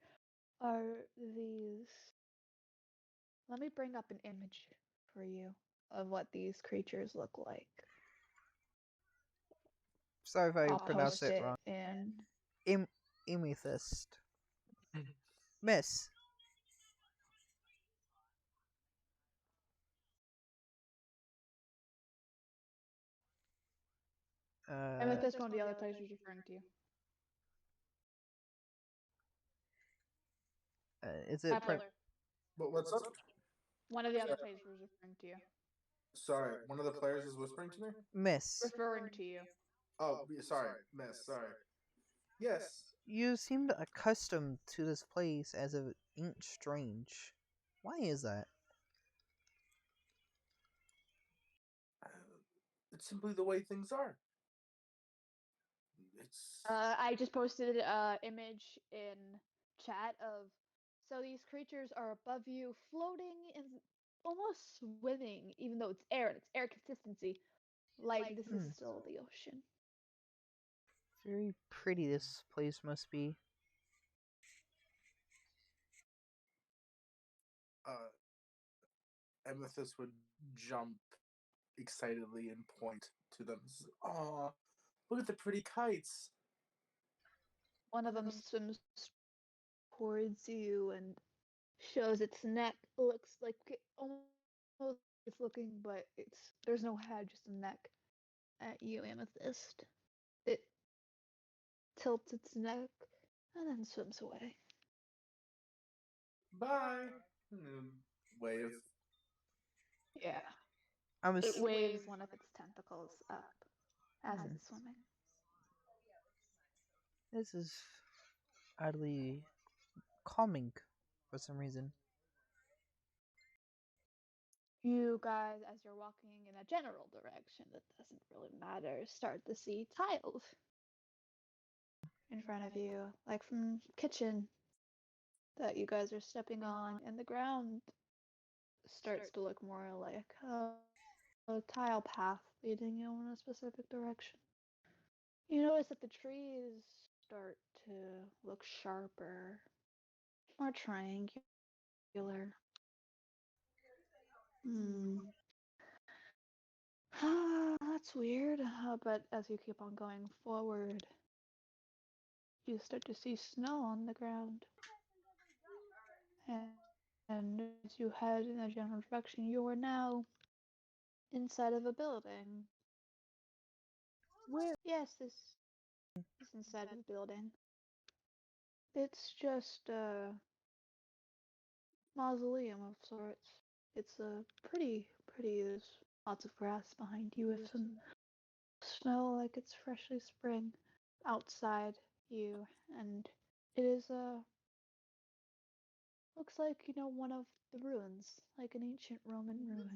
are these. Let me bring up an image for you of what these creatures look like. Sorry if I I'll pronounce post it it wrong. in. Amethyst. Miss. Amethyst, one of the other players was referring to you. Is it Bipolar. What's up? One of the other players was referring to you. Sorry, one of the players is whispering to me. Miss? Referring to you. Oh, sorry, miss. Sorry. Yes. You seemed accustomed to this place as it ain't strange. Why is that? It's simply the way things are. It's I just posted an image in chat of. So these creatures are above you, floating and almost swimming, even though it's air and it's air consistency. Like this is still the ocean. Very pretty this place must be. Amethyst would jump excitedly and point to them. Aw, look at the pretty kites. One of them swims towards you and shows its neck. Looks like it almost it's looking, but there's no head, just a neck at you, Amethyst. It tilts its neck and then swims away. Bye. Wave. Yeah. I'm It waves one of its tentacles up as it's swimming. This is oddly calming for some reason. You guys, as you're walking in a general direction that doesn't really matter, start to see tiles in front of you, like from kitchen that you guys are stepping on, and the ground starts to look more like a tile path leading you in a specific direction. You notice that the trees start to look sharper, more triangular. Hmm. That's weird. But as you keep on going forward, you start to see snow on the ground. And as you head in a general direction, you are now inside of a building. Where? Yes, this is inside of a building. It's just a mausoleum of sorts. It's pretty. There's lots of grass behind you with some snow like it's freshly spring. outside you, and it is looks like one of the ruins, like an ancient Roman ruin.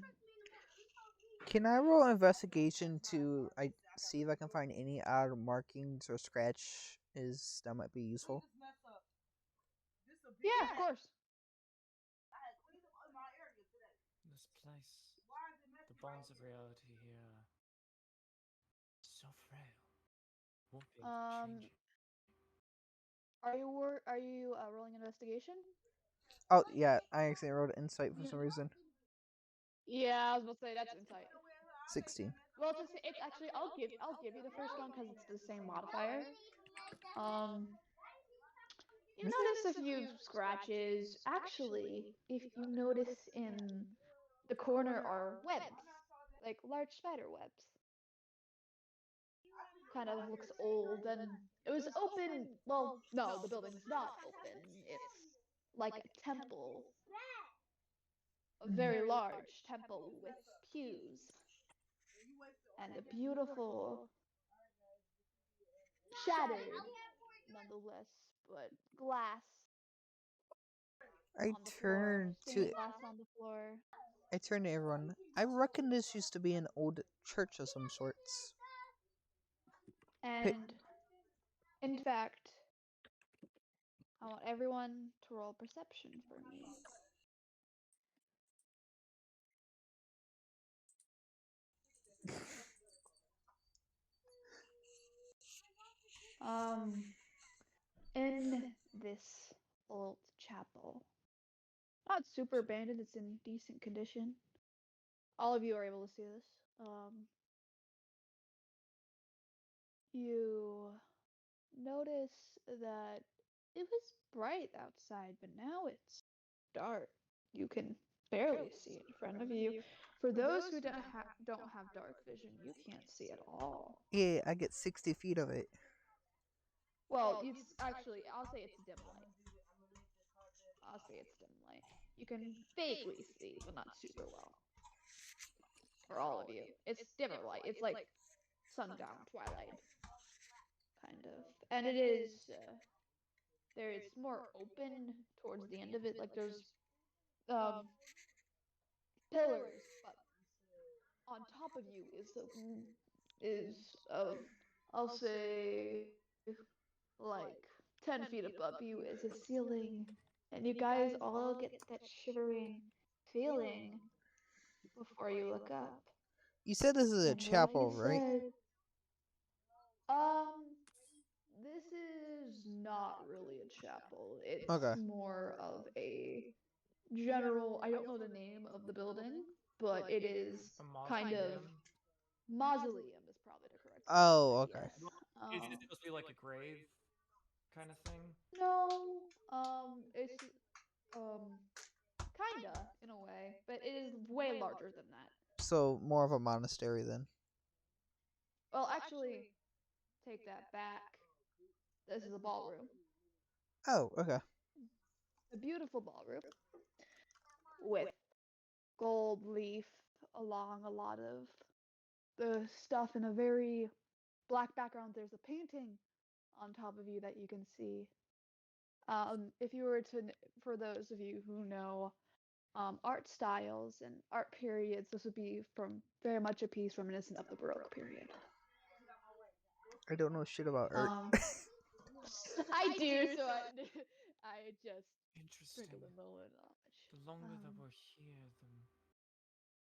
Can I roll an investigation to see if I can find any odd markings or scratches that might be useful? Yeah, of course. This place, the bonds of reality here are so frail, warping, Um, changing. are you rolling investigation? Oh yeah, I actually rolled insight for some reason. Yeah, I was about to say that's insight. 16. Well, it's actually I'll give you the first one because it's the same modifier. Um, you notice a few scratches. Actually, if you notice in the corner are webs, like large spider webs. Kind of looks old, and it was open. Well, no, the building's not open. It's like a temple, a very large temple with pews and a beautiful, shattered, nonetheless, but glass I on the floor, turned stained to glass on the floor. I turned to everyone. I reckon this used to be an old church of some sorts. Pi- And in fact, I want everyone to roll perception for me. Um, in this old chapel, not super abandoned, it's in decent condition. All of you are able to see this. You notice that it was bright outside, but now it's dark. You can barely see in front of you. For those who don't have dark vision, you can't see at all. Yeah, I get 60 feet of it. Well, it's actually I'll say it's dim light. I'll say it's dim light. You can vaguely see, but not super well. For all of you, it's dimmer light. It's like sundown, twilight, kind of, and it is. There it's more open towards the end of it. Like there's um pillars, but on top of you is I'll say like 10 feet above you is a ceiling, and you guys all get that shivering feeling before you look up. You said this is a And like I chapel, right? said, um, this is not really a chapel. It's Okay. more of a general, I don't know the name of the building, but it is A kind of mausoleum? mausoleum is probably the correct word Oh, for it, okay. yes. Well, is it supposed to be like a grave kind of thing? No, it's kinda in a way, but it is way larger than that. So more of a monastery then. Well, actually, take that back. This is a ballroom. Oh, okay. A beautiful ballroom with gold leaf along a lot of the stuff in a very black background. There's a painting on top of you that you can see. If you were to, for those of you who know art styles and art periods, this would be from very much a piece reminiscent of the Baroque period. I don't know shit about art. Um, I do, so I just sprinkled Interesting. a little bit knowledge. The longer that Um, we're here, the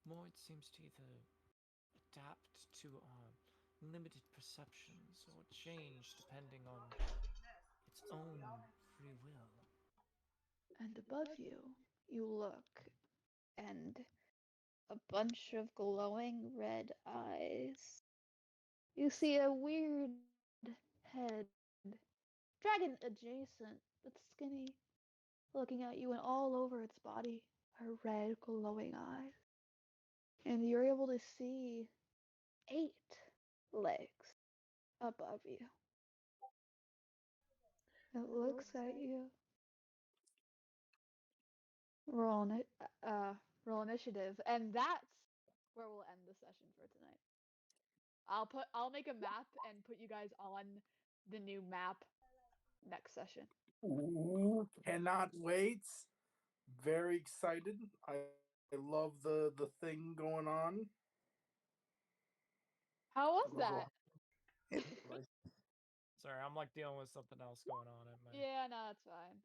more it seems to either adapt to our limited perceptions or change depending on its own free will. and above you, you look, and a bunch of glowing red eyes. You see a weird head, dragon adjacent, but skinny, looking at you, and all over its body are red glowing eyes. And you're able to see 8 legs above you. It looks at you. Roll, roll initiative, and that's where we'll end the session for tonight. I'll make a map and put you guys on the new map next session. Ooh, cannot wait. Very excited. I love the thing going on. How was Level that? It like Sorry, I'm like dealing with something else going on at my. Yeah, no, that's fine.